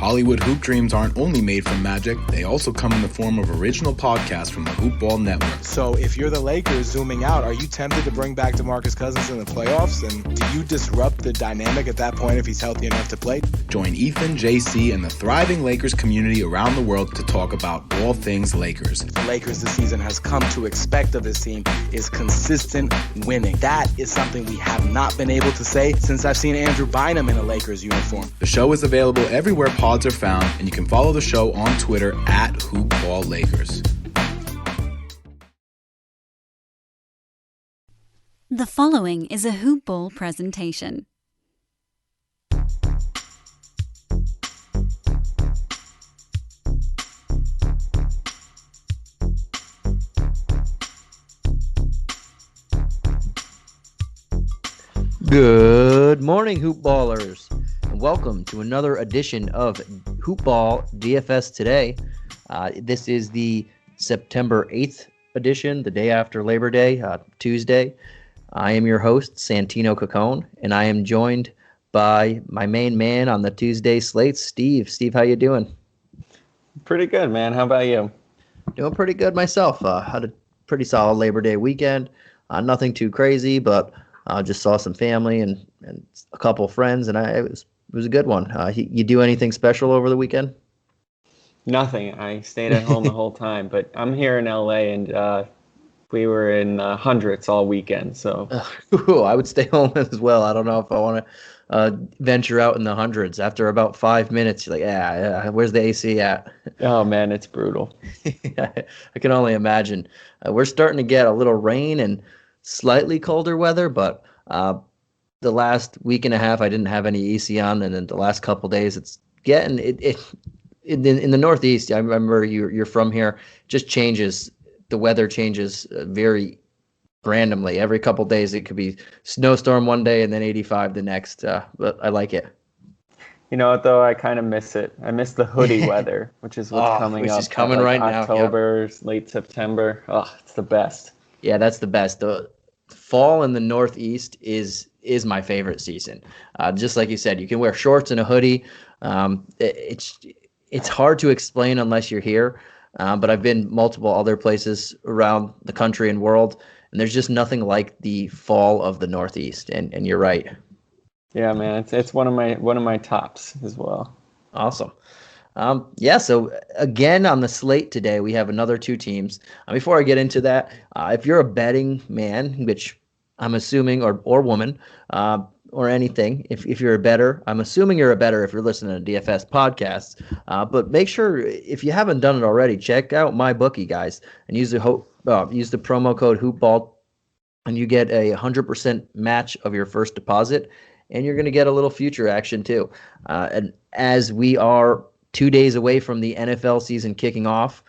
Hollywood Hoop Dreams aren't only made from magic, they also come in the form of original podcasts from the Hoop Ball Network. So if you're the Lakers zooming out, are you tempted to bring back DeMarcus Cousins in the playoffs? And do you disrupt the dynamic at that point if he's healthy enough to play? Join Ethan, JC, and the thriving Lakers community around the world to talk about all things Lakers. The Lakers this season has come to expect of this team is consistent winning. That is something we have not been able to say since I've seen Andrew Bynum in a Lakers uniform. The show is available everywhere pods are found, and you can follow the show on Twitter at HoopBallLakers. The following is a Hoop Ball presentation. Good morning, Hoop Ballers, and welcome to another edition of Hoop Ball DFS Today. This is the September 8th edition, the day after Labor Day, Tuesday. I am your host, Santino Cacone, and I am joined by my main man on the Tuesday slate, Steve. Steve, how you doing? Pretty good, man. How about you? Doing pretty good myself. Had a pretty solid Labor Day weekend. Nothing too crazy, but just saw some family and a couple of friends, and it was a good one. You do anything special over the weekend? Nothing. I stayed at home the whole time, but I'm here in LA, and we were in hundreds all weekend. So I would stay home as well. I don't know if I want to venture out in the hundreds. After about 5 minutes, you're like, where's the AC at? Oh man, it's brutal. I can only imagine. We're starting to get a little rain and slightly colder weather, but the last week and a half I didn't have any AC on, and then the last couple days it's getting in the Northeast. I remember you're from here. Just changes. The weather changes very randomly. Every couple days it could be snowstorm one day and then 85 the next. But I like it. You know what though? I kind of miss it. I miss the hoodie weather, which is what's coming up. Which is coming right now. October, late September. Oh, it's the best. Yeah, that's the best. The fall in the Northeast is my favorite season. Just like you said, you can wear shorts and a hoodie. It's hard to explain unless you're here. But I've been multiple other places around the country and world, and there's just nothing like the fall of the Northeast. And you're right. Yeah, man, it's one of my tops as well. Awesome. So again, on the slate today, we have another two teams. Before I get into that, if you're a betting man, which I'm assuming, or woman, or anything, if you're a bettor, I'm assuming you're a bettor if you're listening to DFS podcasts. But make sure, if you haven't done it already, check out MyBookie, guys, and use the promo code HoopBall, and you get a 100% match of your first deposit, and you're going to get a little future action too. And as we are 2 days away from the NFL season kicking off,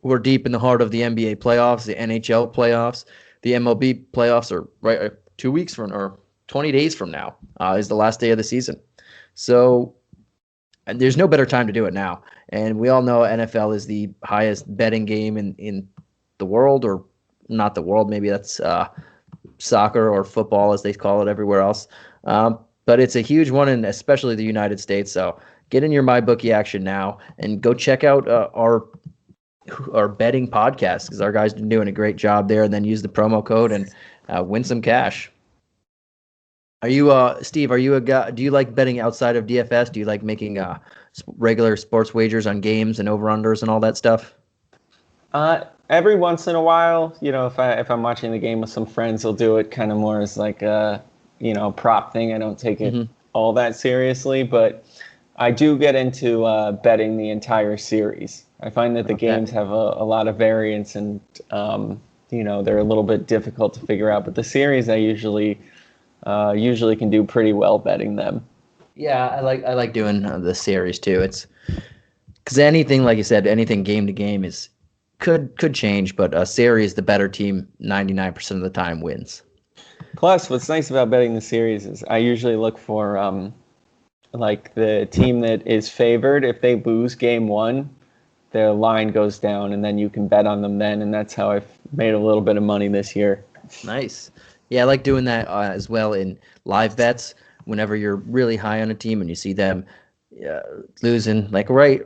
we're deep in the heart of the NBA playoffs, the NHL playoffs, the MLB playoffs are right 2 weeks from, or 20 days from now is the last day of the season. So and there's no better time to do it now. And we all know NFL is the highest betting game in the world, or not the world. Maybe that's soccer or football, as they call it everywhere else. But it's a huge one, and especially the United States. So get in your MyBookie action now and go check out our betting podcast, because our guys are doing a great job there. And then use the promo code and win some cash. Are you Steve? Are you a guy? Do you like betting outside of DFS? Do you like making regular sports wagers on games and over/unders and all that stuff? Every once in a while, if I'm watching the game with some friends, I'll do it kind of more as like a prop thing. I don't take it all that seriously, but I do get into betting the entire series. I find that the games have a lot of variance, and they're a little bit difficult to figure out. But the series, I usually can do pretty well betting them. Yeah, I like doing the series too. It's because anything, like you said, anything game to game could change, but a series, the better team 99% of the time wins. Plus, what's nice about betting the series is I usually look for like the team that is favored. If they lose game one, their line goes down, and then you can bet on them then, and that's how I've made a little bit of money this year. Nice. Yeah, I like doing that as well in live bets. Whenever you're really high on a team and you see them losing like right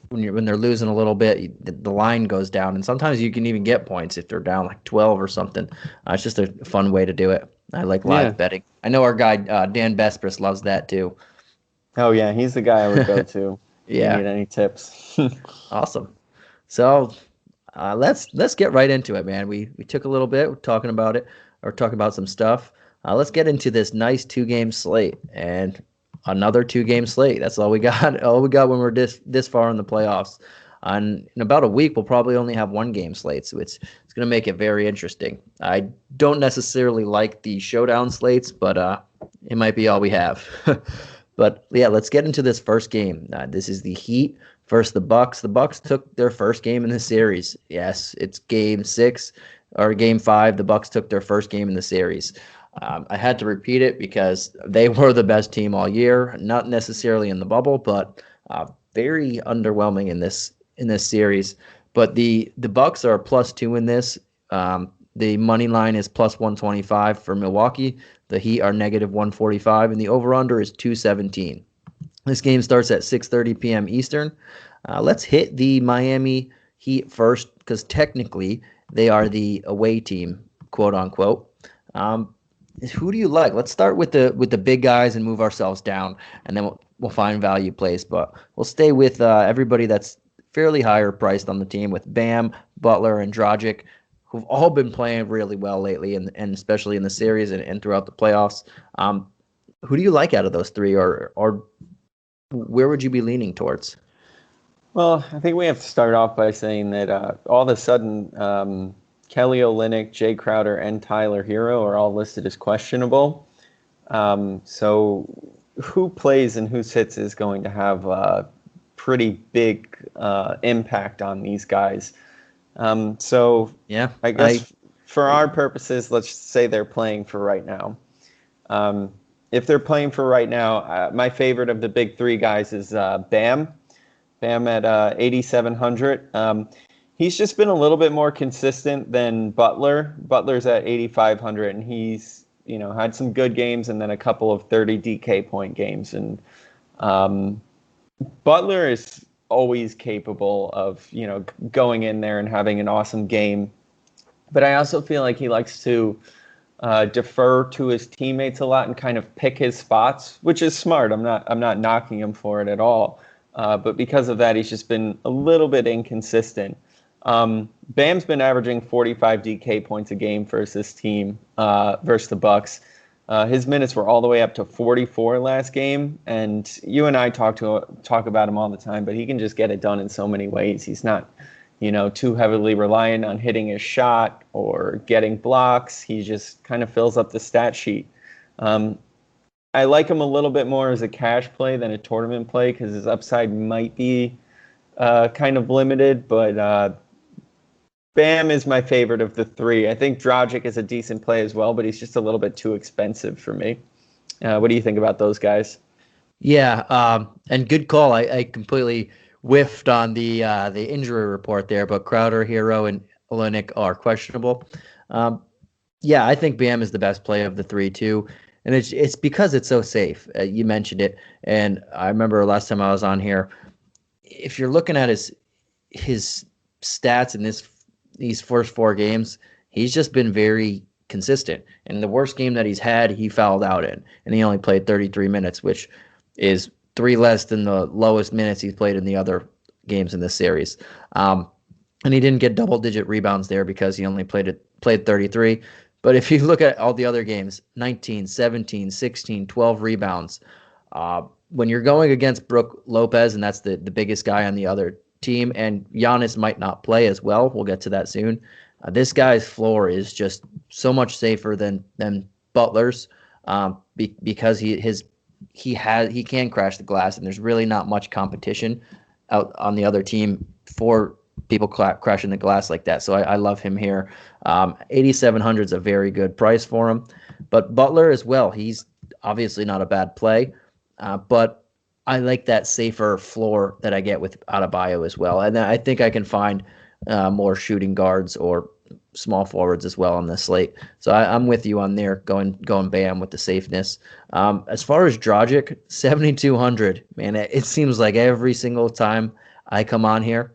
when they're losing a little bit, the line goes down, and sometimes you can even get points if they're down like 12 or something. It's just a fun way to do it. I like live betting. I know our guy Dan Bespris loves that too. Oh yeah, he's the guy I would go to. If you need any tips? Awesome. So let's get right into it, man. We took a little bit talking about it, or talking about some stuff. Let's get into this nice 2-game slate, and another 2-game slate. That's all we got. All we got when we're this far in the playoffs. In about a week, we'll probably only have 1-game slates, so it's going to make it very interesting. I don't necessarily like the showdown slates, but it might be all we have. But yeah, let's get into this first game. This is the Heat versus the Bucks. The Bucks took their first game in the series. Yes, it's game 6 or game 5. The Bucks took their first game in the series. I had to repeat it because they were the best team all year, not necessarily in the bubble, but very underwhelming in this series. But the Bucks are +2 in this. The money line is +125 for Milwaukee. The Heat are -145, and the over/under is 217. This game starts at 6:30 p.m. Eastern. Let's hit the Miami Heat first, because technically they are the away team, quote unquote. Who do you like? Let's start with the big guys and move ourselves down, and then we'll find value plays. But we'll stay with everybody that's fairly higher priced on the team, with Bam, Butler, and Dragic, who've all been playing really well lately, and especially in the series and throughout the playoffs. Who do you like out of those three, or where would you be leaning towards? Well, I think we have to start off by saying that all of a sudden Kelly Olynyk, Jay Crowder, and Tyler Hero are all listed as questionable. So who plays and who sits is going to have a pretty big impact on these guys. I guess for our purposes, let's say they're playing for right now. If they're playing for right now, my favorite of the big three guys is Bam. Bam at 8,700. He's just been a little bit more consistent than Butler. Butler's at 8,500, and he's had some good games and then a couple of 30 DK point games. And Butler is always capable of going in there and having an awesome game. But I also feel like he likes to defer to his teammates a lot and kind of pick his spots, which is smart. I'm not knocking him for it at all. But because of that, he's just been a little bit inconsistent. Bam's been averaging 45 DK points a game versus his team, versus the Bucks. His minutes were all the way up to 44 last game, and you and I talk about him all the time, but he can just get it done in so many ways. He's not, too heavily reliant on hitting his shot or getting blocks. He just kind of fills up the stat sheet. I like him a little bit more as a cash play than a tournament play because his upside might be kind of limited, but Bam is my favorite of the three. I think Dragic is a decent play as well, but he's just a little bit too expensive for me. What do you think about those guys? Yeah, and good call. I completely whiffed on the injury report there, but Crowder, Hero, and Olynyk are questionable. Yeah, I think Bam is the best play of the three too, and it's because it's so safe. You mentioned it, and I remember last time I was on here. If you're looking at his stats in these first 4 games, he's just been very consistent. And the worst game that he's had, he fouled out in, and he only played 33 minutes, which is 3 less than the lowest minutes he's played in the other games in this series. And he didn't get double-digit rebounds there because he only played 33. But if you look at all the other games, 19, 17, 16, 12 rebounds. When you're going against Brook Lopez, and that's the biggest guy on the other team, and Giannis might not play as well, we'll get to that soon. This guy's floor is just so much safer than Butler's, because he can crash the glass, and there's really not much competition out on the other team for people crashing the glass like that. So I love him here. 8,700 is a very good price for him, but Butler as well. He's obviously not a bad play. But I like that safer floor that I get with Adebayo as well. And I think I can find more shooting guards or small forwards as well on the slate. So I'm with you on there, going Bam with the safeness. As far as Dragic, 7,200, man, it seems like every single time I come on here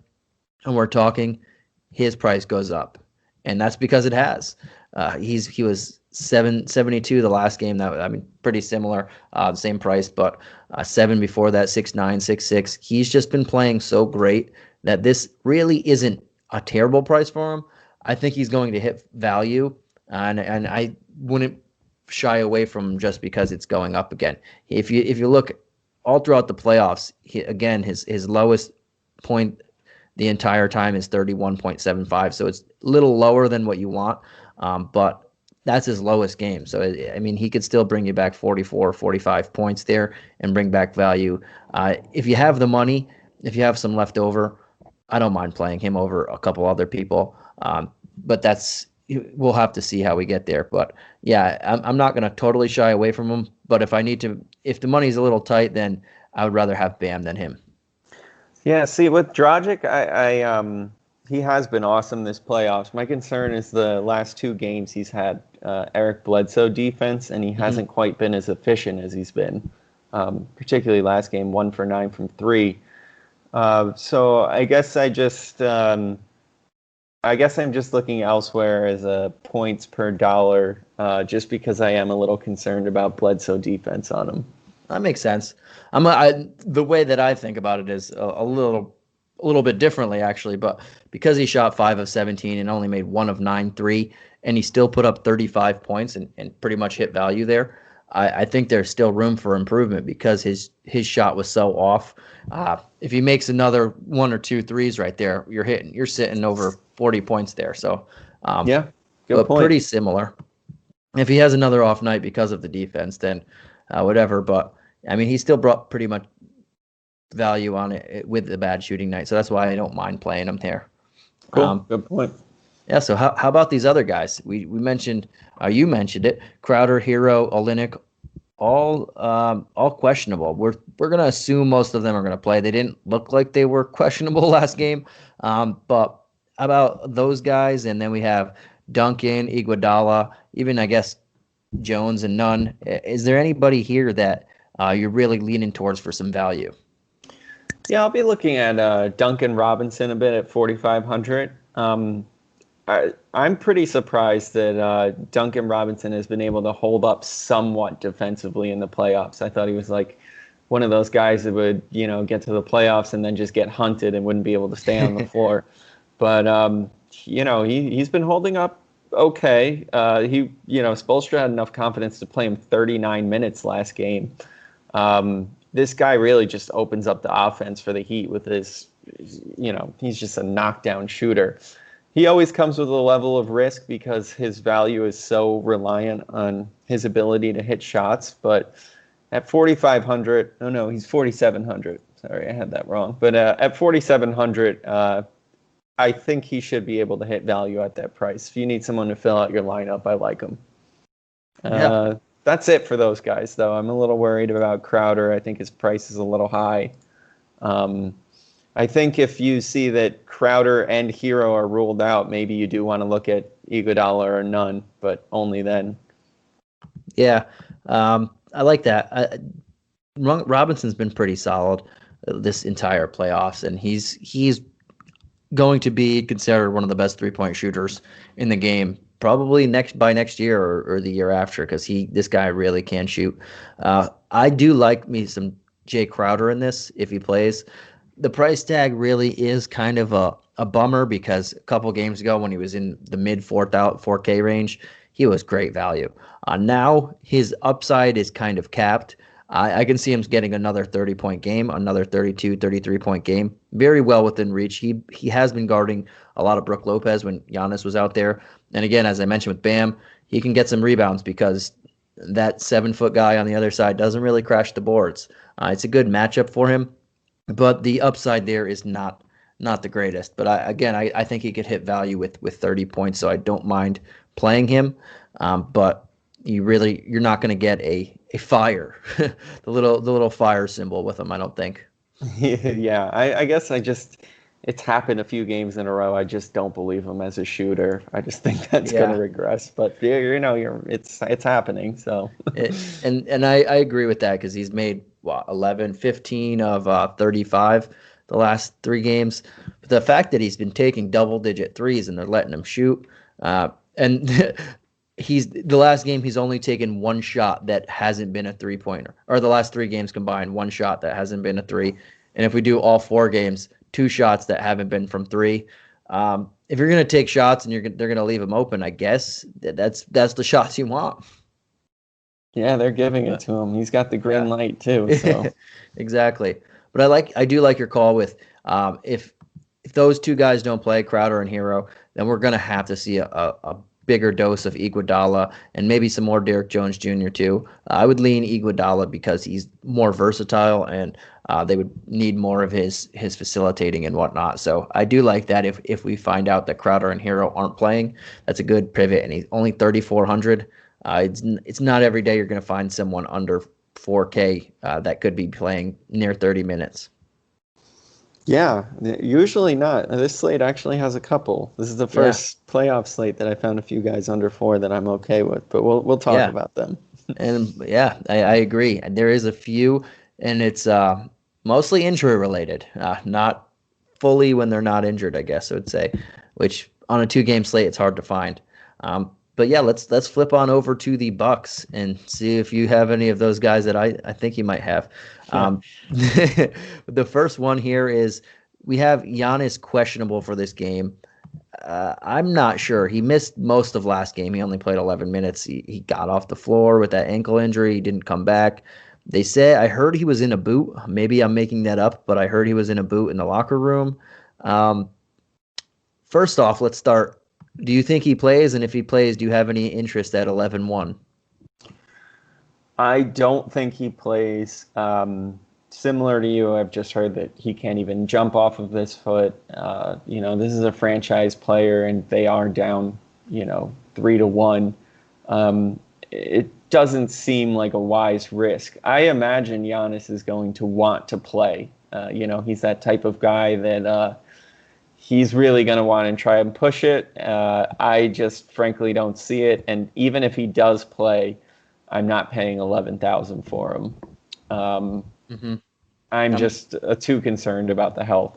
and we're talking, his price goes up, and that's because it has. He was 772 the last game. Pretty similar, same price, but 7 before that, 6'9", 6'6". He's just been playing so great that this really isn't a terrible price for him. I think he's going to hit value, and I wouldn't shy away from him just because it's going up again. If you look all throughout the playoffs, his lowest point the entire time is 31.75, so it's a little lower than what you want, but that's his lowest game. So, I mean, he could still bring you back 44, 45 points there and bring back value. If you have the money, if you have some left over, I don't mind playing him over a couple other people. But we'll have to see how we get there. But yeah, I'm not going to totally shy away from him. But if the money's a little tight, then I would rather have Bam than him. Yeah, see, with Dragic, he has been awesome this playoffs. My concern is the last 2 games he's had Eric Bledsoe defense, and he hasn't quite been as efficient as he's been, particularly last game, 1 for 9 from 3. So I guess I'm just looking elsewhere as a points per dollar, just because I am a little concerned about Bledsoe defense on him. That makes sense. The way that I think about it is a little bit differently, actually, but because he shot 5 of 17 and only made 1 of 9 3, and he still put up 35 points and pretty much hit value there, I think there's still room for improvement because his shot was so off. If he makes another 1 or 2 threes right there, you're sitting over 40 points there. So yeah, good point. Pretty similar. If he has another off night because of the defense, then whatever. But I mean, he still brought pretty much value on it with the bad shooting night. So that's why I don't mind playing him there. Cool. Good point. Yeah. So how about these other guys? We mentioned, you mentioned it, Crowder, Hero, Olynyk, all questionable. We're going to assume most of them are going to play. They didn't look like they were questionable last game. But how about those guys? And then we have Duncan, Iguodala, even I guess Jones and Nunn. Is there anybody here that you're really leaning towards for some value? Yeah, I'll be looking at Duncan Robinson a bit at 4,500. I'm pretty surprised that Duncan Robinson has been able to hold up somewhat defensively in the playoffs. I thought he was like one of those guys that would, get to the playoffs and then just get hunted and wouldn't be able to stay on the floor. But, he's been holding up okay. Spoelstra had enough confidence to play him 39 minutes last game. This guy really just opens up the offense for the Heat with his, he's just a knockdown shooter. He always comes with a level of risk because his value is so reliant on his ability to hit shots. But at 4,500, he's 4,700. Sorry, I had that wrong. But at 4,700, I think he should be able to hit value at that price. If you need someone to fill out your lineup, I like him. Yeah. That's it for those guys, though. I'm a little worried about Crowder. I think his price is a little high. I think if you see that Crowder and Hero are ruled out, maybe you do want to look at Iguodala or Nunn, but only then. Yeah, I like that. Robinson's been pretty solid this entire playoffs, and he's going to be considered one of the best 3-point shooters in the game, probably by next year or the year after, because this guy really can shoot. I do like me some Jay Crowder in this if he plays. The price tag really is kind of a bummer because a couple games ago when he was in the mid 4K range, he was great value. Now his upside is kind of capped. I can see him getting another 30-point game, another 32, 33-point game, very well within reach. He has been guarding a lot of Brook Lopez when Giannis was out there. And again, as I mentioned with Bam, he can get some rebounds because that 7-foot guy on the other side doesn't really crash the boards. It's a good matchup for him. But the upside there is not the greatest. But I think he could hit value with 30 points, so I don't mind playing him. But you're not going to get a fire, the little fire symbol with him, I don't think. Yeah, I guess it's happened a few games in a row. I just don't believe him as a shooter. I just think that's Yeah. going to regress. But it's happening. So And I agree with that because he's made 15 of 35 the last 3 games. But the fact that he's been taking double-digit threes and they're letting him shoot, and he's the last game he's only taken one shot that hasn't been a three-pointer, or the last 3 games combined, one shot that hasn't been a three. And if we do all 4 games, 2 shots that haven't been from 3. If you're going to take shots and they're going to leave him open, I guess that's the shots you want. yeah, they're giving it to him. He's got the green light too. So Exactly. But I do like your call with if those 2 guys don't play, Crowder and Hero, then we're going to have to see a bigger dose of Iguodala and maybe some more Derek Jones Jr. too. I would lean Iguodala because he's more versatile and they would need more of his facilitating and whatnot. So I do like that if we find out that Crowder and Hero aren't playing, that's a good pivot. And he's only 3,400. It's not every day you're going to find someone under 4K that could be playing near 30 minutes. yeah, usually not. This slate actually has a couple. This is the first playoff slate that I found a few guys under 4 that I'm okay with. But we'll talk about them. And I agree. And there is a few, and it's mostly injury related, not fully when they're not injured, I guess I would say, which on a 2-game slate it's hard to find. But yeah, let's flip on over to the Bucks and see if you have any of those guys that I think you might have. The first one here is we have Giannis questionable for this game. I'm not sure. He missed most of last game. He only played 11 minutes. He got off the floor with that ankle injury. He didn't come back. They say I heard he was in a boot. Maybe I'm making that up, but I heard he was in a boot in the locker room. First off, let's start. Do you think he plays? And if he plays, do you have any interest at 11-1? I don't think he plays. Similar to you, I've just heard that he can't even jump off of this foot. This is a franchise player, and they are down, 3-1. It doesn't seem like a wise risk. I imagine Giannis is going to want to play. He's that type of guy that he's really going to want to try and push it. I just frankly don't see it. And even if he does play, I'm not paying $11,000 for him. I'm just too concerned about the health.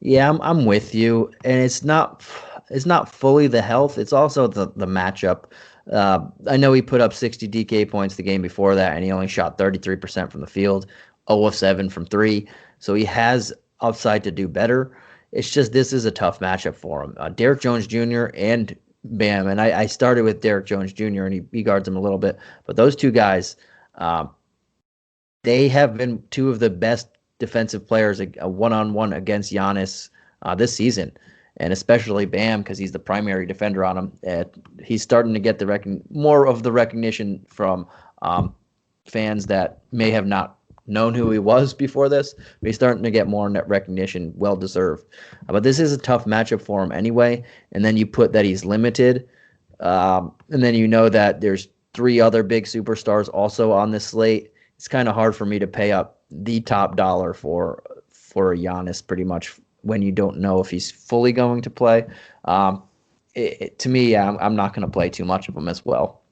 Yeah, I'm with you, and it's not fully the health. It's also the matchup. I know he put up 60 DK points the game before that, and he only shot 33% from the field, 0 of 7 from 3. So he has upside to do better. It's just this is a tough matchup for him. Derek Jones Jr. and Bam, and I started with Derek Jones Jr. and he guards him a little bit, but those 2 guys, they have been 2 of the best defensive players one-on-one against Giannis this season, and especially Bam because he's the primary defender on him. He's starting to get more of the recognition from fans that may have not known who he was before this, but he's starting to get more net recognition, well-deserved. But this is a tough matchup for him anyway, and then you put that he's limited, and then that there's 3 other big superstars also on this slate. It's kind of hard for me to pay up the top dollar for a Giannis pretty much when you don't know if he's fully going to play. To me, I'm not going to play too much of him as well.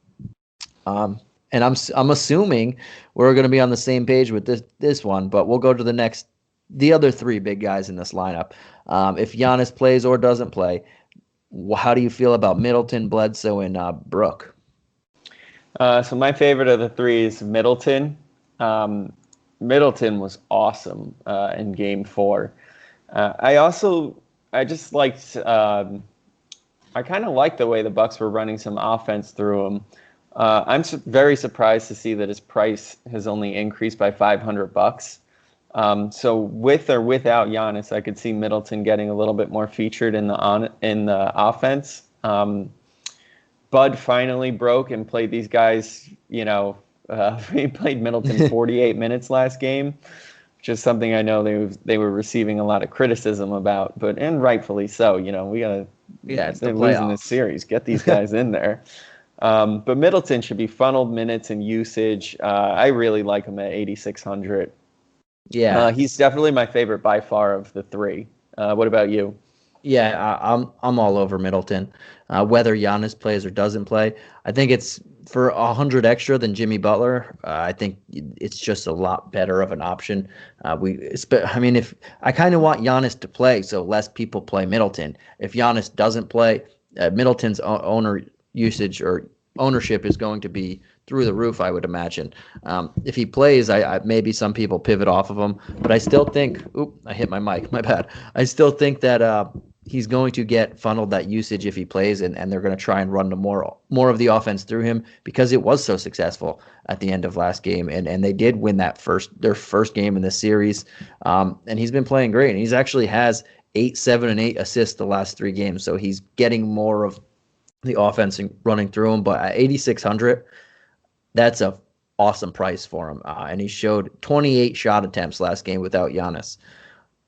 And I'm assuming we're going to be on the same page with this one, but we'll go to the other 3 big guys in this lineup. If Giannis plays or doesn't play, how do you feel about Middleton, Bledsoe, and Brook? So my favorite of the 3 is Middleton. Middleton was awesome in Game 4. I just liked. I kind of liked the way the Bucks were running some offense through him. I'm very surprised to see that his price has only increased by $500. So with or without Giannis, I could see Middleton getting a little bit more featured in the offense. Bud finally broke and played these guys. He played Middleton 48 minutes last game, which is something I know they were receiving a lot of criticism about, and rightfully so. We gotta. Yeah, it's the they're losing playoffs. this series. Get these guys in there. But Middleton should be funneled minutes and usage. I really like him at 8,600. Yeah, He's definitely my favorite by far of the 3. What about you? Yeah, I'm all over Middleton. Whether Giannis plays or doesn't play, I think it's for 100 extra than Jimmy Butler. I think it's just a lot better of an option. I mean, if I kind of want Giannis to play, so less people play Middleton. If Giannis doesn't play, Middleton's owner usage or ownership is going to be through the roof, I would imagine. If he plays, I maybe some people pivot off of him, but I still think. Oop, I hit my mic. My bad. I still think that he's going to get funneled that usage if he plays, and they're going to try and run the more of the offense through him because it was so successful at the end of last game, and they did win their first game in this series, and he's been playing great, and he's actually has 8, 7, and 8 assists the last 3 games, so he's getting more of the offense and running through him. But at 8,600, that's a awesome price for him, and he showed 28 shot attempts last game without Giannis.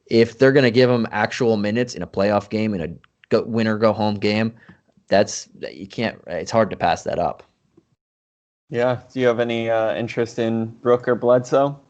If they're going to give him actual minutes in a playoff game, in a winner go home game, it's hard to pass that up. Yeah. Do you have any interest in Brook or Bledsoe?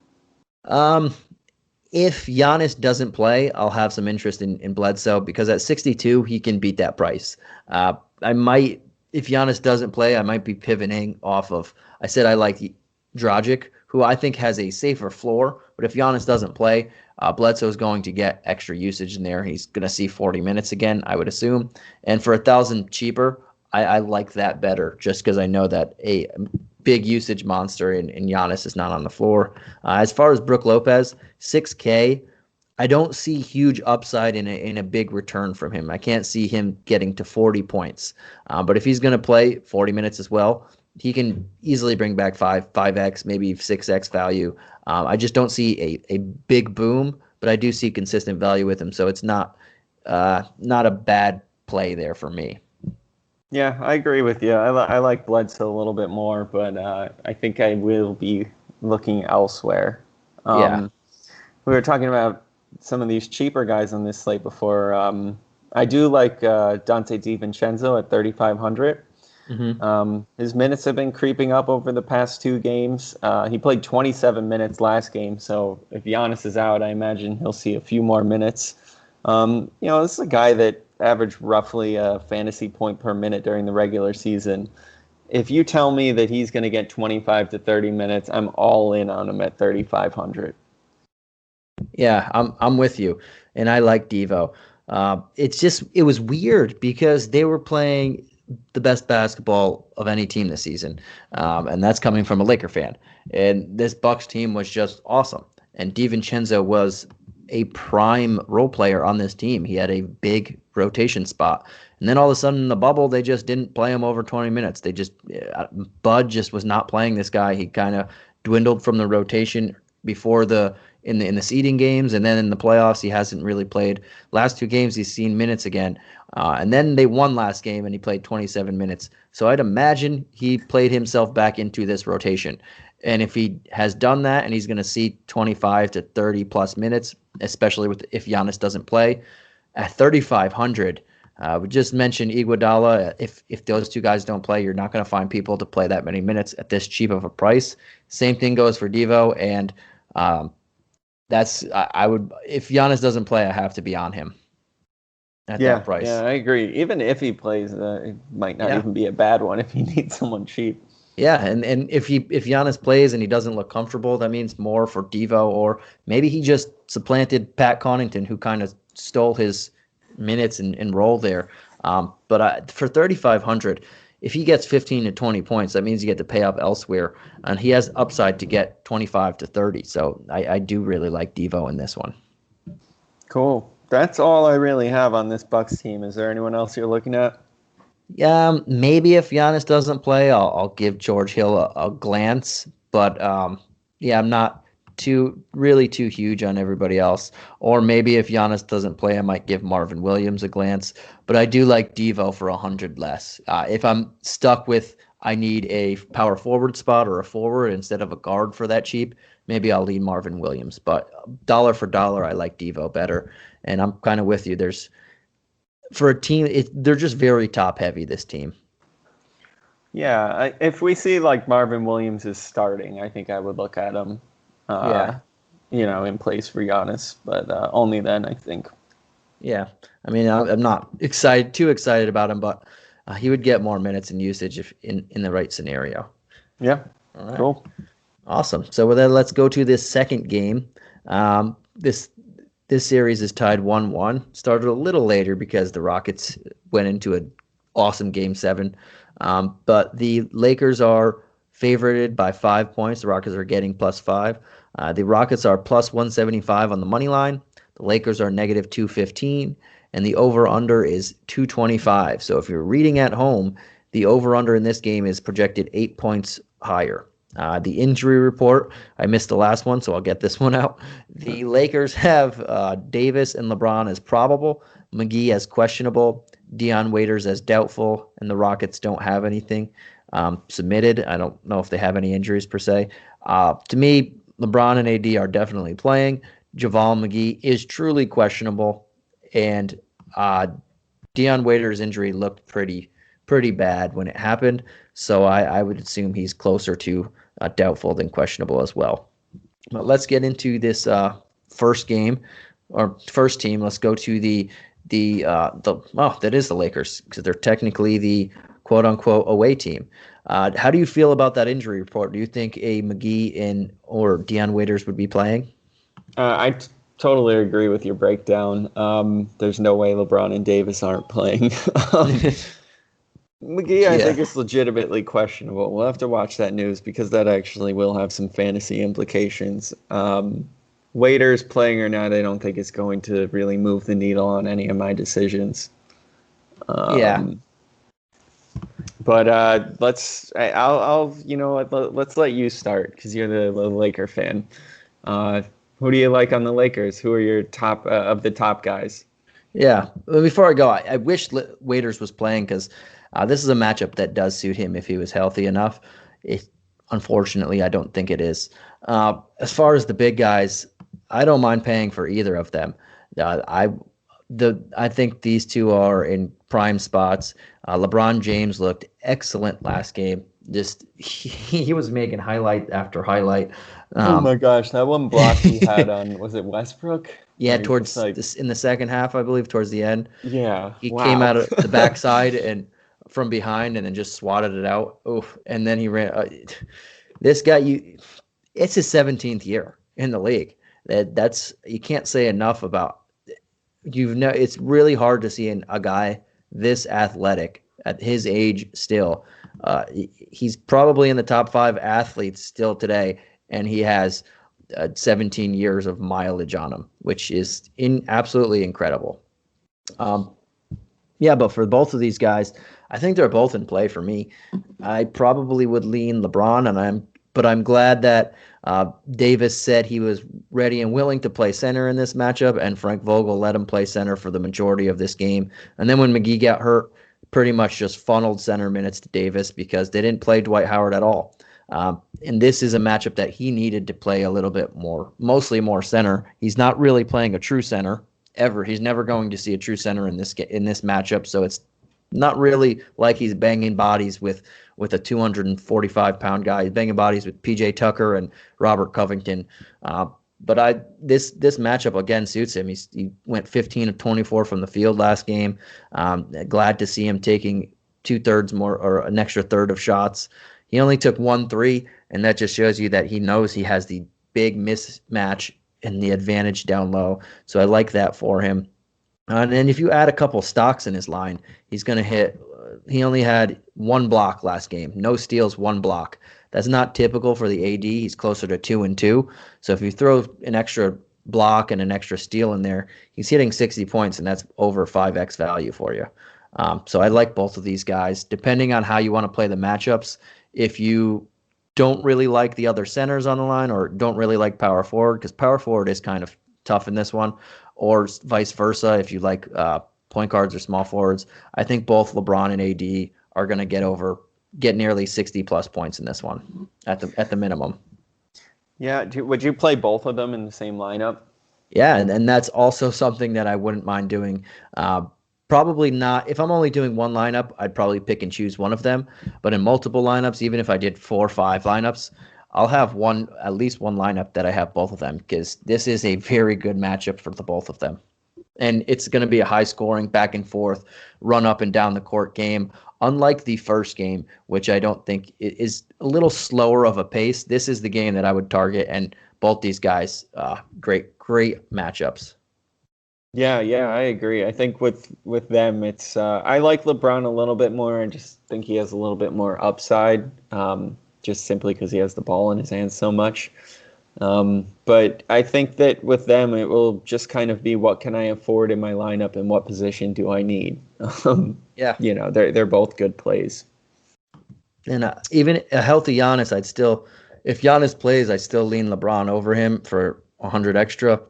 If Giannis doesn't play, I'll have some interest in Bledsoe because at 62, he can beat that price. If Giannis doesn't play, I might be pivoting off of, I said I like Dragic, who I think has a safer floor, but if Giannis doesn't play, Bledsoe is going to get extra usage in there. He's going to see 40 minutes again, I would assume. And for 1,000 cheaper, I like that better just because I know that a big usage monster in Giannis is not on the floor. As far as Brook Lopez, 6K, I don't see huge upside in a big return from him. I can't see him getting to 40 points. But if he's going to play 40 minutes as well, he can easily bring back 5x, maybe 6x value. I just don't see a big boom, but I do see consistent value with him. So it's not a bad play there for me. Yeah, I agree with you. I like Bledsoe a little bit more, but I think I will be looking elsewhere. Yeah. We were talking about some of these cheaper guys on this slate before. I do like Dante DiVincenzo at 3,500. Mm-hmm. His minutes have been creeping up over the past 2 games. He played 27 minutes last game, so if Giannis is out, I imagine he'll see a few more minutes. This is a guy that averaged roughly a fantasy point per minute during the regular season. If you tell me that he's going to get 25 to 30 minutes, I'm all in on him at 3,500. Yeah, I'm with you, and I like Devo. It was weird because they were playing the best basketball of any team this season, and that's coming from a Laker fan. And this Bucks team was just awesome, and DiVincenzo was a prime role player on this team. He had a big rotation spot, and then all of a sudden in the bubble they just didn't play him over 20 minutes. Bud just was not playing this guy. He kind of dwindled from the rotation before in the seeding games, and then in the playoffs he hasn't really played. Last 2 games he's seen minutes again, and then they won last game and he played 27 minutes. So I'd imagine he played himself back into this rotation, and if he has done that and he's going to see 25 to 30 plus minutes, especially if Giannis doesn't play, at 3,500. We just mentioned Iguodala. If those 2 guys don't play, you're not going to find people to play that many minutes at this cheap of a price. Same thing goes for Devo, and if Giannis doesn't play, I have to be on him at that price. Yeah, I agree. Even if he plays, it might not even be a bad one if he needs someone cheap. Yeah, and if Giannis plays and he doesn't look comfortable, that means more for Devo, or maybe he just supplanted Pat Connaughton, who kind of stole his minutes and role there. But for 3,500, if he gets 15 to 20 points, that means you get to pay up elsewhere, and he has upside to get 25 to 30. So I do really like Devo in this one. Cool. That's all I really have on this Bucks team. Is there anyone else you're looking at? Yeah, maybe if Giannis doesn't play, I'll give George Hill a glance. But I'm not too huge on everybody else. Or maybe if Giannis doesn't play, I might give Marvin Williams a glance. But I do like Devo for 100 less. If I'm stuck with I need a power forward spot or a forward instead of a guard for that cheap, maybe I'll lean Marvin Williams. But dollar for dollar, I like Devo better. And I'm kind of with you. For a team, they're just very top heavy, this team. Yeah, if we see like Marvin Williams is starting, I think I would look at him. In place for Giannis, but only then, I think. Yeah, I mean, I'm not too excited about him, but he would get more minutes and usage if in the right scenario. Yeah. All right. Cool. Awesome. So with that, let's go to this second game. This series is tied 1-1. Started a little later because the Rockets went into an awesome Game 7. But the Lakers are favorited by 5 points. The Rockets are getting +5. The Rockets are +175 on the money line. The Lakers are -215. And the over-under is 225. So if you're reading at home, the over-under in this game is projected 8 points higher. The injury report, I missed the last one, so I'll get this one out. The Lakers have Davis and LeBron as probable, McGee as questionable, Dion Waiters as doubtful, and the Rockets don't have anything submitted. I don't know if they have any injuries per se. To me, LeBron and AD are definitely playing. JaVale McGee is truly questionable, and Dion Waiters' injury looked pretty bad when it happened, so I would assume he's closer to doubtful than questionable as well. But let's get into this first game or first team. Let's go to that is the Lakers because they're technically the quote unquote away team. How do you feel about that injury report? Do you think a McGee or Dion Waiters would be playing? I totally agree with your breakdown. There's no way LeBron and Davis aren't playing. McGee, I think, is legitimately questionable. We'll have to watch that news because that actually will have some fantasy implications. Waiters playing or not, I don't think it's going to really move the needle on any of my decisions. But let's let you start because you're the Laker fan. Who do you like on the Lakers? Who are your top of the top guys? Yeah. Before I go, I wish Waiters was playing because this is a matchup that does suit him if he was healthy enough. Unfortunately, I don't think it is. As far as the big guys, I don't mind paying for either of them. I think these two are in prime spots. LeBron James looked excellent last game. Just he was making highlight after highlight. Oh my gosh, that one block he had on, was it Westbrook? Yeah, towards in the second half, I believe, towards the end. Yeah, he came out of the backside and from behind and then just swatted it out. Oof! And then he ran. This guy, it's his 17th year in the league. That's you can't say enough about. It's really hard to see a guy this athletic at his age still. He's probably in the top 5 athletes still today, and he has 17 years of mileage on him, which is absolutely incredible. But for both of these guys, I think they're both in play for me. I probably would lean LeBron, but I'm glad that Davis said he was ready and willing to play center in this matchup, and Frank Vogel let him play center for the majority of this game. And then when McGee got hurt, pretty much just funneled center minutes to Davis because they didn't play Dwight Howard at all. And this is a matchup that he needed to play a little bit more, mostly more center. He's not really playing a true center ever. He's never going to see a true center in this matchup, so it's not really like he's banging bodies with a 245-pound guy. He's banging bodies with P.J. Tucker and Robert Covington. But this matchup again suits him. He went 15 of 24 from the field last game. Glad to see him taking 2/3 more or an extra third of shots. He only took 1 3, and that just shows you that he knows he has the big mismatch and the advantage down low. So I like that for him. And then if you add a couple stocks in his line, he's going to hit. He only had 1 block last game. No steals, 1 block. That's not typical for the AD. He's closer to 2 and 2. So if you throw an extra block and an extra steal in there, he's hitting 60 points, and that's over 5x value for you. So I like both of these guys. Depending on how you want to play the matchups, if you don't really like the other centers on the line or don't really like power forward, because power forward is kind of tough in this one, or vice versa, if you like point guards or small forwards, I think both LeBron and AD are going to get nearly 60-plus points in this one at the minimum. Yeah, would you play both of them in the same lineup? Yeah, and that's also something that I wouldn't mind doing. Probably not. If I'm only doing one lineup, I'd probably pick and choose one of them. But in multiple lineups, even if I did 4 or 5 lineups, I'll have at least one lineup that I have both of them because this is a very good matchup for the both of them. And it's going to be a high-scoring, back and forth, run up and down the court game. Unlike the first game, which I don't think is a little slower of a pace, this is the game that I would target. And both these guys, great matchups. Yeah, I agree. I think with them, it's I like LeBron a little bit more. I just think he has a little bit more upside, just simply because he has the ball in his hands so much. But I think that with them, it will just kind of be what can I afford in my lineup and what position do I need. Yeah, they're both good plays. And even a healthy Giannis, if Giannis plays, I still lean LeBron over him for 100 extra.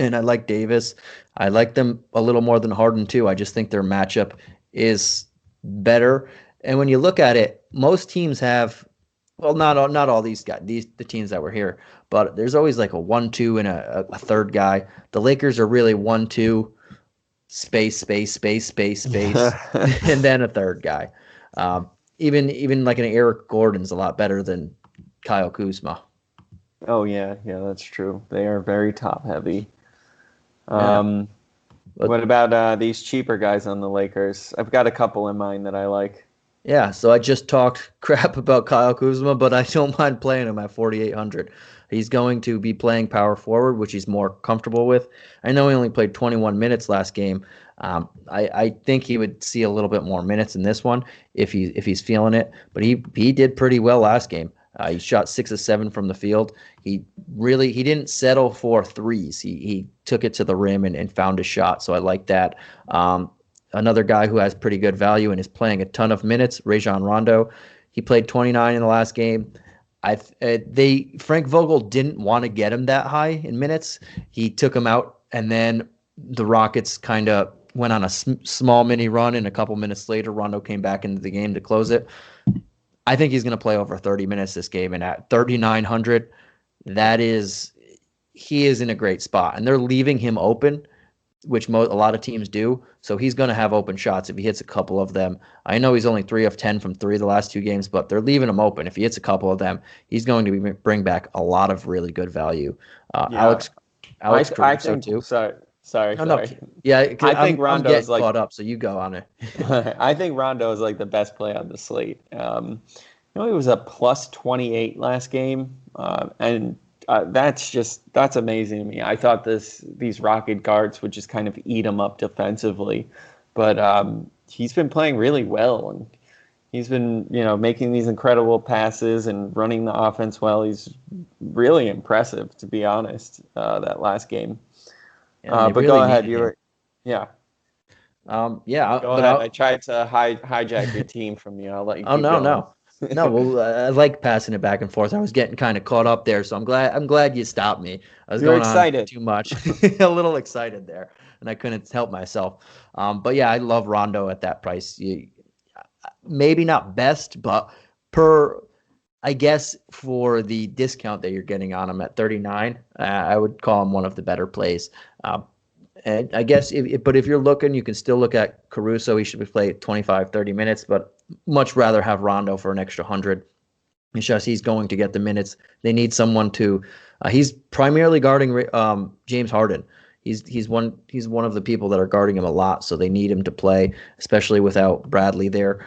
And I like Davis. I like them a little more than Harden too. I just think their matchup is better. And when you look at it, most teams have, well, not all these guys, the teams that were here, but there's always like a 1-2 and a third guy. The Lakers are really 1-2, space, and then a third guy. Even like an Eric Gordon's a lot better than Kyle Kuzma. Oh yeah, that's true. They are very top heavy. What about these cheaper guys on the Lakers? I've got a couple in mind that I like. Yeah, so I just talked crap about Kyle Kuzma, but I don't mind playing him at 4,800. He's going to be playing power forward, which he's more comfortable with. I know he only played 21 minutes last game. I think he would see a little bit more minutes in this one if he's feeling it. But he did pretty well last game. He shot 6 of 7 from the field. He didn't settle for threes. He took it to the rim and found a shot. So I like that. Another guy who has pretty good value and is playing a ton of minutes, Rajon Rondo. He played 29 in the last game. Frank Vogel didn't want to get him that high in minutes. He took him out, and then the Rockets kind of went on a small mini run, and a couple minutes later, Rondo came back into the game to close it. I think he's going to play over 30 minutes this game, and at 3,900, he is in a great spot, and they're leaving him open, which a lot of teams do. So he's going to have open shots if he hits a couple of them. I know he's only 3 of 10 from 3 the last 2 games, but they're leaving him open. If he hits a couple of them, he's going to bring back a lot of really good value. Alex Caruso too. Sorry. No. Yeah, I think Rondo is caught up, so you go on it. I think Rondo is like the best play on the slate. He was a plus 28 last game, and that's amazing to me. I thought these Rocket guards would just kind of eat him up defensively, but he's been playing really well, and he's been making these incredible passes and running the offense well. He's really impressive, to be honest. That last game. Yeah, but go ahead. Go ahead. I tried to hijack your team from you. I'll let you. Oh no. No, well, I like passing it back and forth. I was getting kind of caught up there, so I'm glad you stopped me. I was going excited. On too much, a little excited there, and I couldn't help myself. But yeah, I love Rondo at that price. Maybe not best, but I guess for the discount that you're getting on him at 39, I would call him one of the better plays. And I guess, if you're looking, you can still look at Caruso. He should be played 25, 30 minutes, but much rather have Rondo for an extra 100. It's just he's going to get the minutes. They need someone to. He's primarily guarding James Harden. He's one of the people that are guarding him a lot, so they need him to play, especially without Bradley there.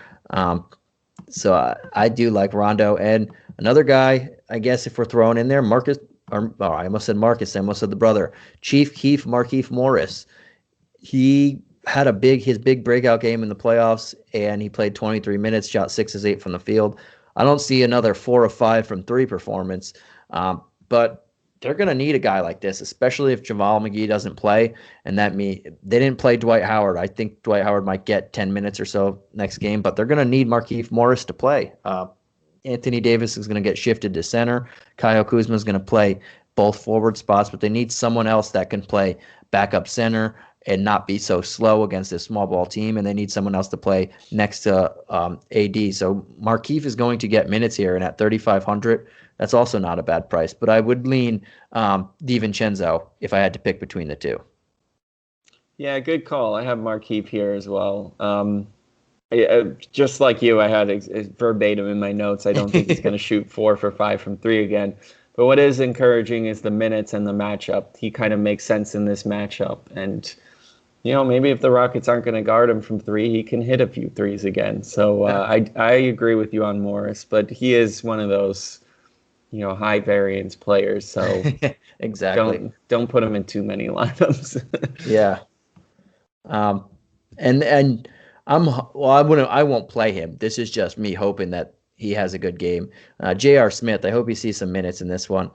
So I do like Rondo. And another guy, I guess, if we're throwing in there, Marcus. I almost said Marcus. I almost said the brother, Chief Keef Markieff Morris. He had his big breakout game in the playoffs, and he played 23 minutes, shot 6 of 8 from the field. I don't see another 4 of 5 from 3 performance, but they're going to need a guy like this, especially if Jamal McGee doesn't play. And they didn't play Dwight Howard. I think Dwight Howard might get 10 minutes or so next game, but they're going to need Markieff Morris to play. Anthony Davis is going to get shifted to center. Kyle Kuzma is going to play both forward spots, but they need someone else that can play backup center and not be so slow against this small ball team. And they need someone else to play next to AD. So Markieff is going to get minutes here, and at 3,500, that's also not a bad price. But I would lean DiVincenzo if I had to pick between the two. Yeah, good call. I have Markieff here as well. Just like you, I had verbatim in my notes. I don't think he's going to shoot 4 for 5 from 3 again. But what is encouraging is the minutes and the matchup. He kind of makes sense in this matchup. And Maybe if the Rockets aren't going to guard him from three, he can hit a few threes again. So I agree with you on Morris, but he is one of those, high variance players. So exactly. Don't put him in too many lineups. Yeah. And I won't play him. This is just me hoping that he has a good game. J.R. Smith, I hope he sees some minutes in this one.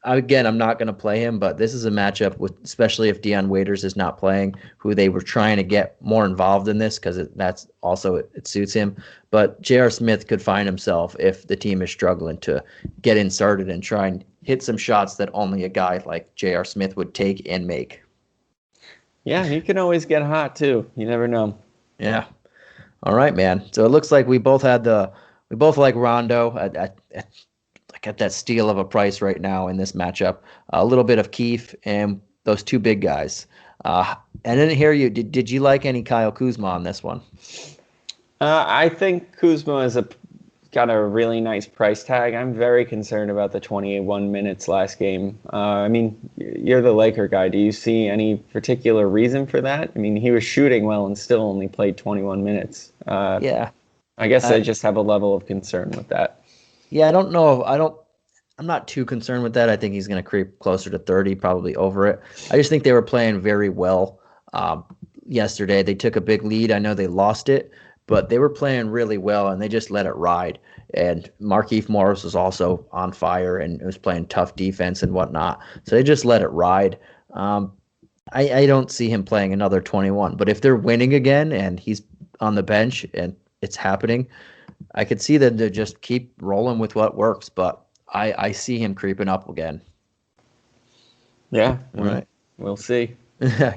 Again, I'm not going to play him, but this is a matchup with, especially if Dion Waiters is not playing, who they were trying to get more involved in this because that's also it suits him. But J.R. Smith could find himself if the team is struggling to get inserted and try and hit some shots that only a guy like J.R. Smith would take and make. Yeah, he can always get hot too. You never know. Yeah. All right, man. So it looks like we both like Rondo at that steal of a price right now in this matchup. A little bit of Keefe and those two big guys. I didn't hear you. Did you like any Kyle Kuzma on this one? I think Kuzma is got a really nice price tag. I'm very concerned about the 21 minutes last game. You're the Laker guy. Do you see any particular reason for that? He was shooting well and still only played 21 minutes. Yeah. I guess I just have a level of concern with that. Yeah, I don't know. I'm not too concerned with that. I think he's going to creep closer to 30, probably over it. I just think they were playing very well yesterday. They took a big lead. I know they lost it, but they were playing really well, and they just let it ride. And Markieff Morris was also on fire and was playing tough defense and whatnot. So they just let it ride. I don't see him playing another 21. But if they're winning again and he's on the bench and it's happening, I could see them to just keep rolling with what works. But I see him creeping up again. Yeah. All right. We'll see.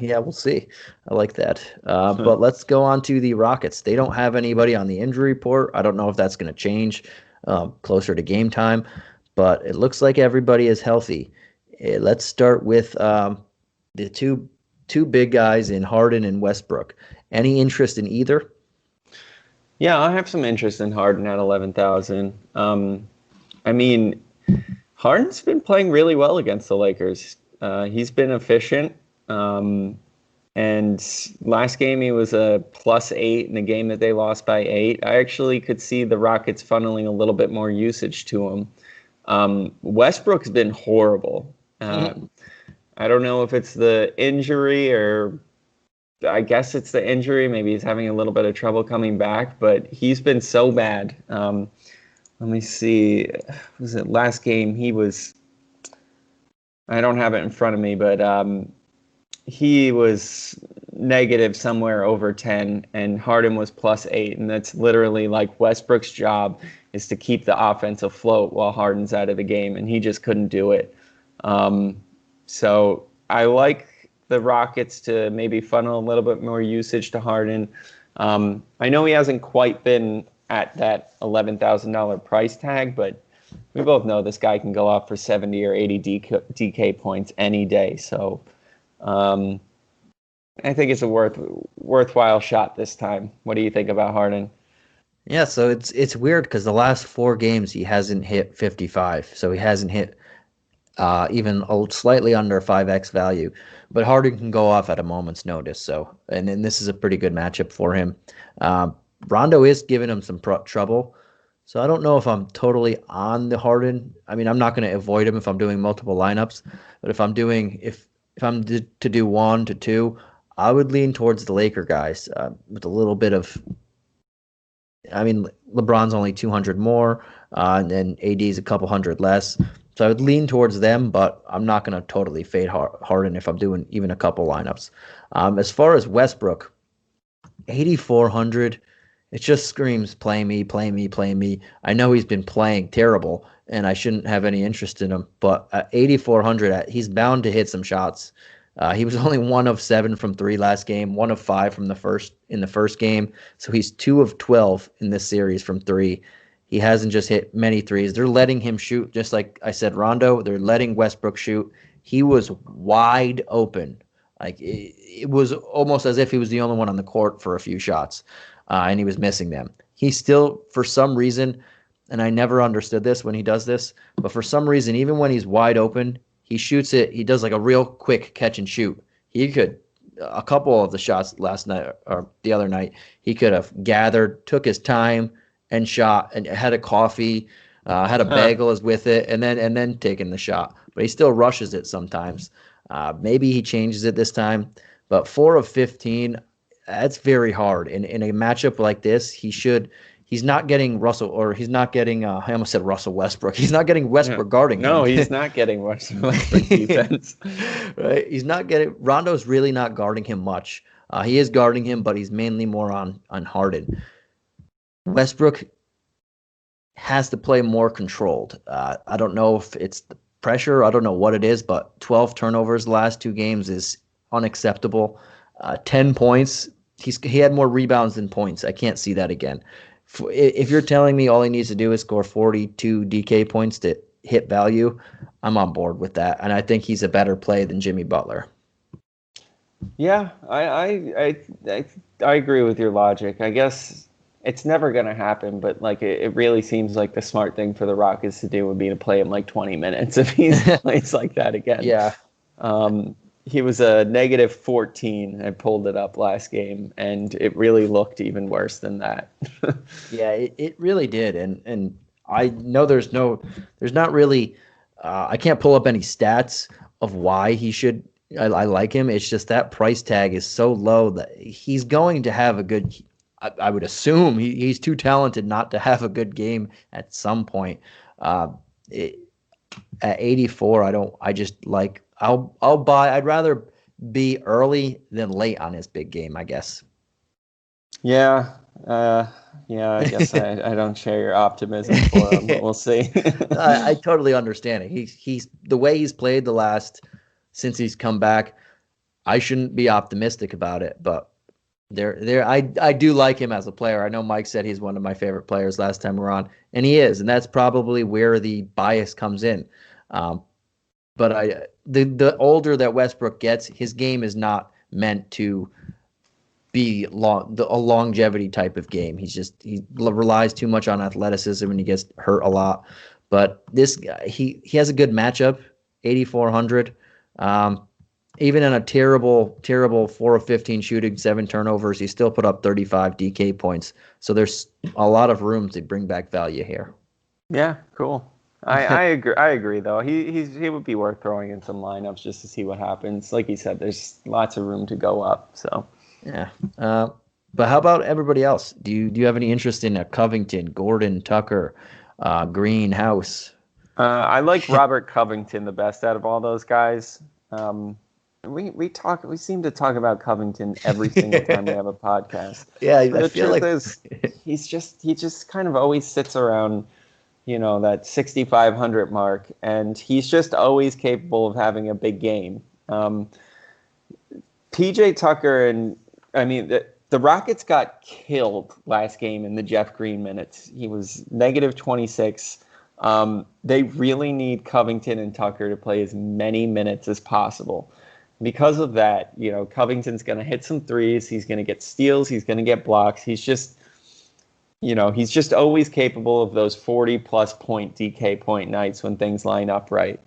Yeah, we'll see. I like that. But let's go on to the Rockets. They don't have anybody on the injury report. I don't know if that's going to change closer to game time, but it looks like everybody is healthy. Let's start with the two big guys in Hardin and Westbrook. Any interest in either? Yeah, I have some interest in Hardin at 11,000. Harden's been playing really well against the Lakers. He's been efficient. And last game he was a +8 in the game that they lost by 8. I actually could see the Rockets funneling a little bit more usage to him. Westbrook's been horrible. I don't know if it's the injury or I guess it's the injury. Maybe he's having a little bit of trouble coming back, but he's been so bad. Let me see. Was it last game? I don't have it in front of me, but he was negative somewhere over 10, and Harden was +8. And that's literally like Westbrook's job is to keep the offense afloat while Harden's out of the game, and he just couldn't do it. So I like the Rockets to maybe funnel a little bit more usage to Harden. I know he hasn't quite been at that $11,000 price tag, but we both know this guy can go off for 70 or 80 DK points any day. So I think it's a worthwhile shot this time. What do you think about Harden? Yeah, so it's weird because the last 4 games he hasn't hit 55, so he hasn't hit even slightly under 5x value. But Harden can go off at a moment's notice. So, and then this is a pretty good matchup for him. Rondo is giving him some trouble. So I don't know if I'm totally on the Harden. I'm not going to avoid him if I'm doing multiple lineups. But if I'm to do 1 to 2, I would lean towards the Laker guys with a little bit of. LeBron's only 200 more, and then AD's a couple hundred less. So I would lean towards them, but I'm not going to totally fade Harden if I'm doing even a couple lineups. As far as Westbrook, 8,400, it just screams play me, play me, play me. I know he's been playing terrible, and I shouldn't have any interest in him, but at 8,400, he's bound to hit some shots. He was only 1 of 7 from 3 last game, 1 of 5 in the first game. So he's 2 of 12 in this series from 3. He hasn't just hit many threes. They're letting him shoot, just like I said, Rondo. They're letting Westbrook shoot. He was wide open. Like it was almost as if he was the only one on the court for a few shots, and he was missing them. He still, for some reason, and I never understood this when he does this, but for some reason, even when he's wide open, he shoots it. He does like a real quick catch and shoot. He could a couple of the shots last night or the other night, he could have gathered, took his time, and shot, and had a coffee, had a bagel as with it, and then taken the shot. But he still rushes it sometimes. Maybe he changes it this time. But 4 of 15, that's very hard. In a matchup like this, he's not getting Russell, or he's not getting, I almost said Russell Westbrook. He's not getting Westbrook guarding him. No, he's not getting Russell Westbrook defense. Right? He's not getting, Rondo's really not guarding him much. He is guarding him, but he's mainly more on Harden. Westbrook has to play more controlled. I don't know if it's the pressure. I don't know what it is, but 12 turnovers the last 2 games is unacceptable. 10 points. He had more rebounds than points. I can't see that again. If you're telling me all he needs to do is score 42 DK points to hit value, I'm on board with that. And I think he's a better play than Jimmy Butler. Yeah, I agree with your logic. I guess it's never going to happen, but like it really seems like the smart thing for the Rockets to do would be to play him like 20 minutes if he plays like that again. Yeah. He was a negative 14. I pulled it up last game, and it really looked even worse than that. Yeah, it really did. And I know there's not really, I can't pull up any stats of why he should. I like him. It's just that price tag is so low that he's going to have a good. I would assume he's too talented not to have a good game at some point. At 84, I'll buy. I'd rather be early than late on his big game, I guess. Yeah. I guess I don't share your optimism for him, but we'll see. I totally understand it. He's the way he's played since he's come back. I shouldn't be optimistic about it, but I do like him as a player. I know Mike said he's one of my favorite players last time we're on, and he is, and that's probably where the bias comes in. But the older that Westbrook gets, his game is not meant to be a longevity type of game. He relies too much on athleticism and he gets hurt a lot. But this guy, he has a good matchup, 8,400. Even in a terrible 4 of 15 shooting, 7 turnovers, he still put up 35 DK points. So there's a lot of room to bring back value here. Yeah, cool. I agree though. He would be worth throwing in some lineups just to see what happens. Like you said, there's lots of room to go up. So yeah. But how about everybody else? Do you have any interest in Covington, Gordon, Tucker, Green, House? I like Robert Covington the best out of all those guys. We seem to talk about Covington every single time we have a podcast. Yeah, I feel like he just kind of always sits around, that 6,500 mark, and he's just always capable of having a big game. PJ Tucker the Rockets got killed last game in the Jeff Green minutes. He was negative 26. They really need Covington and Tucker to play as many minutes as possible. Because of that, Covington's going to hit some threes. He's going to get steals. He's going to get blocks. He's just always capable of those 40-plus point DK point nights when things line up right.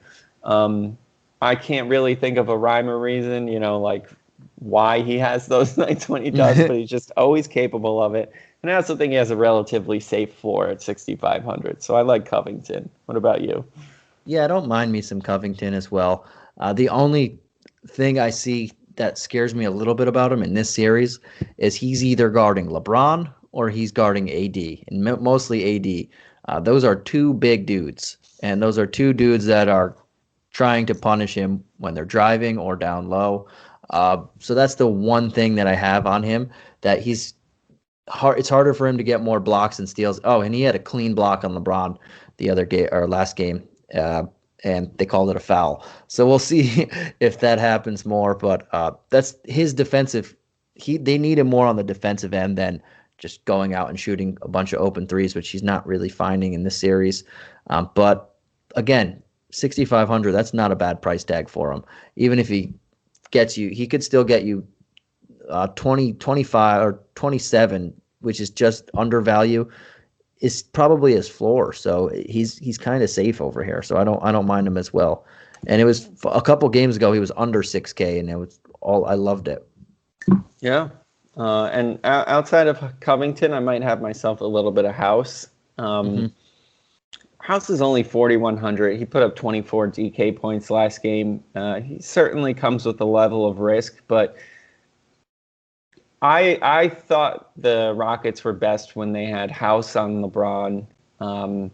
I can't really think of a rhyme or reason, like why he has those nights when he does, but he's just always capable of it. And I also think he has a relatively safe floor at 6,500. So I like Covington. What about you? Yeah, I don't mind me some Covington as well. The only thing I see that scares me a little bit about him in this series is he's either guarding LeBron or he's guarding AD, and mostly AD. Those are 2 big dudes, and those are 2 dudes that are trying to punish him when they're driving or down low. So that's the one thing that I have on him, that it's harder for him to get more blocks and steals. Oh, and he had a clean block on LeBron the other game or last game, and they called it a foul. So we'll see if that happens more. But that's his defensive. They need him more on the defensive end than just going out and shooting a bunch of open threes, which he's not really finding in this series. But again, 6,500. That's not a bad price tag for him. Even if he could still get you 20, 25, or 27, which is just undervalue, is probably his floor. So he's kind of safe over here. So I don't mind him as well. And it was a couple games ago he was under 6K, and I loved it. Yeah. And outside of Covington, I might have myself a little bit of House. House is only 4,100. He put up 24 DK points last game. He certainly comes with a level of risk, but I thought the Rockets were best when they had House on LeBron,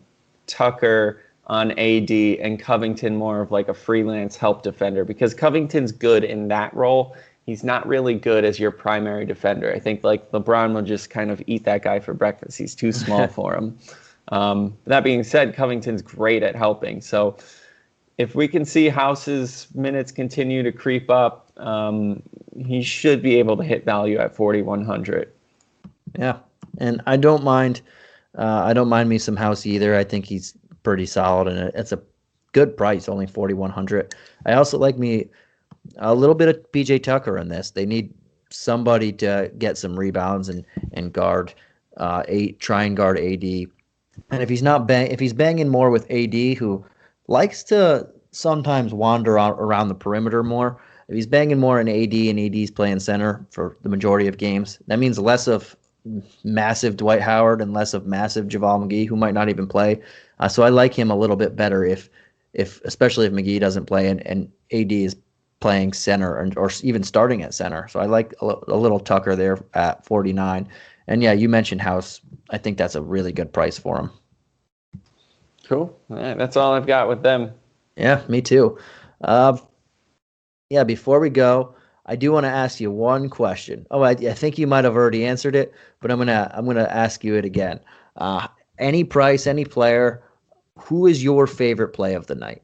Tucker on AD, and Covington more of like a freelance help defender, because Covington's good in that role. He's not really good as your primary defender. I think like LeBron will just kind of eat that guy for breakfast. He's too small for him. That being said, Covington's great at helping. So if we can see House's minutes continue to creep up, he should be able to hit value at 4,100. Yeah, and I don't mind me some House either. I think he's pretty solid, and it's a good price, only 4,100. I also like me a little bit of PJ Tucker in this. They need somebody to get some rebounds and guard, try and guard AD. And if he's banging more with AD, who likes to sometimes wander around the perimeter more, if he's banging more in AD and AD's playing center for the majority of games, that means less of massive Dwight Howard and less of massive JaVale McGee, who might not even play. So I like him a little bit better if especially if McGee doesn't play and AD is playing center or even starting at center. So I like a little Tucker there at 49. And yeah, you mentioned House. I think that's a really good price for him. Cool. All right, that's all I've got with them. Yeah, me too. Yeah, before we go, I do want to ask you one question. Oh, I think you might have already answered it, but I'm gonna ask you it again. Any price, any player, who is your favorite play of the night?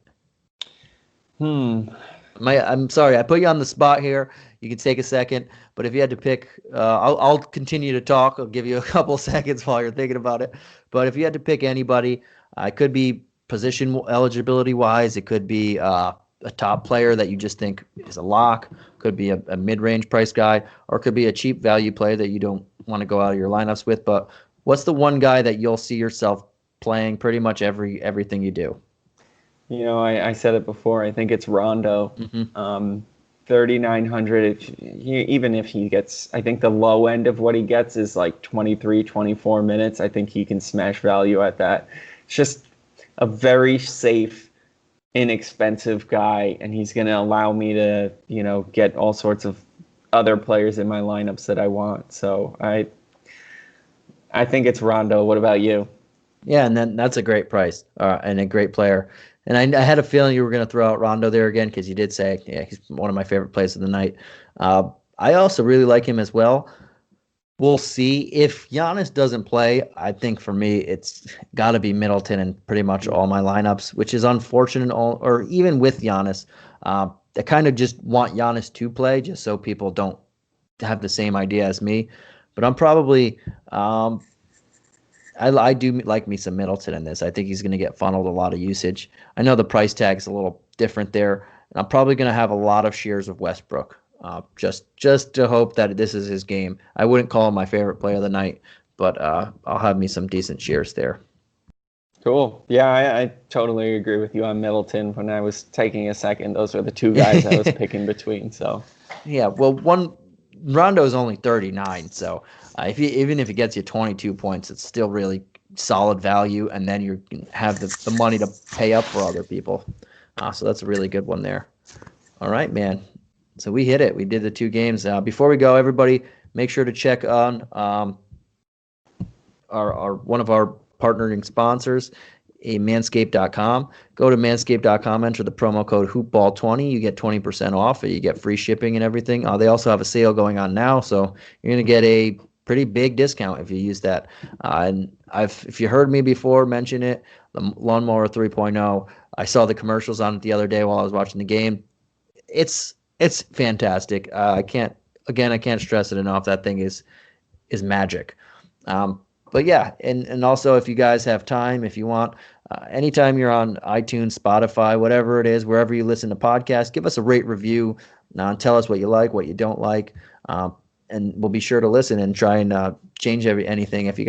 I'm sorry, I put you on the spot here. You can take a second, but if you had to pick, I'll continue to talk. I'll give you a couple seconds while you're thinking about it. But if you had to pick anybody, it could be position eligibility wise. It could be a top player that you just think is a lock. Could be a mid-range price guy, or it could be a cheap value play that you don't want to go out of your lineups with. But what's the one guy that you'll see yourself playing pretty much everything you do? You know, I said it before. I think it's Rondo. 3,900. Even if he gets, I think the low end of what he gets is like 23, 24 minutes. I think he can smash value at that. It's just a very safe, inexpensive guy, and he's going to allow me to, get all sorts of other players in my lineups that I want. So I think it's Rondo. What about you? Yeah, and then that's a great price and a great player. And I had a feeling you were going to throw out Rondo there again, because you did say, yeah, he's one of my favorite plays of the night. I also really like him as well. We'll see. If Giannis doesn't play, I think for me it's got to be Middleton in pretty much all my lineups, which is unfortunate. Or even with Giannis, I kind of just want Giannis to play just so people don't have the same idea as me. But I'm probably I do like me some Middleton in this. I think he's going to get funneled a lot of usage. I know the price tag's a little different there, and I'm probably going to have a lot of shares of Westbrook, just to hope that this is his game. I wouldn't call him my favorite play of the night, but I'll have me some decent shares there. Cool. Yeah, I totally agree with you on Middleton. When I was taking a second, those were the two guys I was picking between. So yeah, well, Rondo is only 39, so even if he gets you 22 points, it's still really solid value, and then you have the money to pay up for other people. So that's a really good one there. All right, man. So we hit it. We did the 2 games. Before we go, everybody, make sure to check on our one of our partnering sponsors, manscaped.com. Go to manscaped.com, enter the promo code hoopball20. You get 20% off. You get free shipping and everything. They also have a sale going on now, so you're going to get a pretty big discount if you use that. And if you heard me before mention it, the Lawnmower 3.0, I saw the commercials on it the other day while I was watching the game. It's fantastic. I can't stress it enough. That thing is magic. But yeah, and also if you guys have time, if you want, anytime you're on iTunes, Spotify, whatever it is, wherever you listen to podcasts, give us a rate review. And tell us what you like, what you don't like, and we'll be sure to listen and try and change anything. If you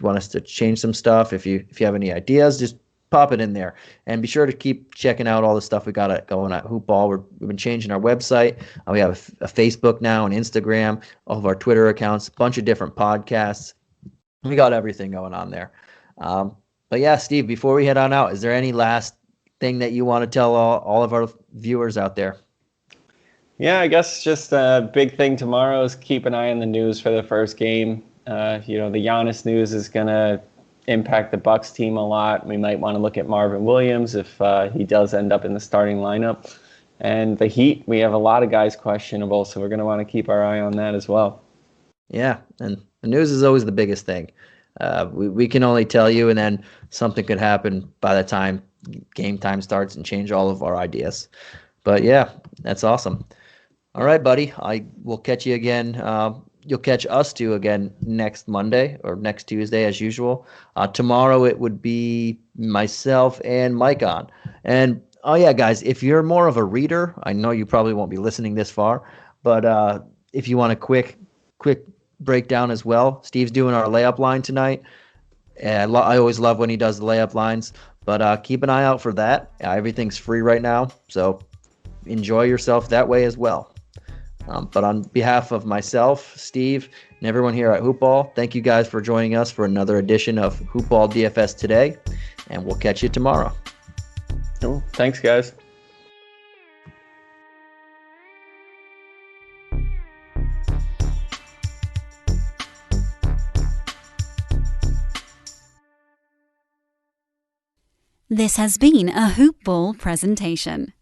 want us to change some stuff, if you have any ideas, just pop it in there. And be sure to keep checking out all the stuff we got going at Hoop Ball. We've been changing our website. We have a Facebook now, and Instagram, all of our Twitter accounts, a bunch of different podcasts. We got everything going on there. But yeah, Steve, before we head on out, is there any last thing that you want to tell all of our viewers out there? Yeah, I guess just a big thing tomorrow is keep an eye on the news for the first game. The Giannis news is going to impact the Bucks team a lot. We might want to look at Marvin Williams if he does end up in the starting lineup. And the Heat, we have a lot of guys questionable, so we're going to want to keep our eye on that as well. Yeah, and the news is always the biggest thing. We can only tell you, and then something could happen by the time game time starts and change all of our ideas. But yeah, that's awesome. All right, buddy. I will catch you again. You'll catch us two again next Monday or next Tuesday as usual. Tomorrow it would be myself and Mike on. And oh yeah, guys, if you're more of a reader, I know you probably won't be listening this far, but if you want a quick breakdown as well, Steve's doing our layup line tonight. And I always love when he does the layup lines, but keep an eye out for that. Everything's free right now, so enjoy yourself that way as well. But on behalf of myself, Steve, and everyone here at Hoop Ball, thank you guys for joining us for another edition of Hoop Ball DFS today, and we'll catch you tomorrow. Cool. Thanks, guys. This has been a Hoop Ball presentation.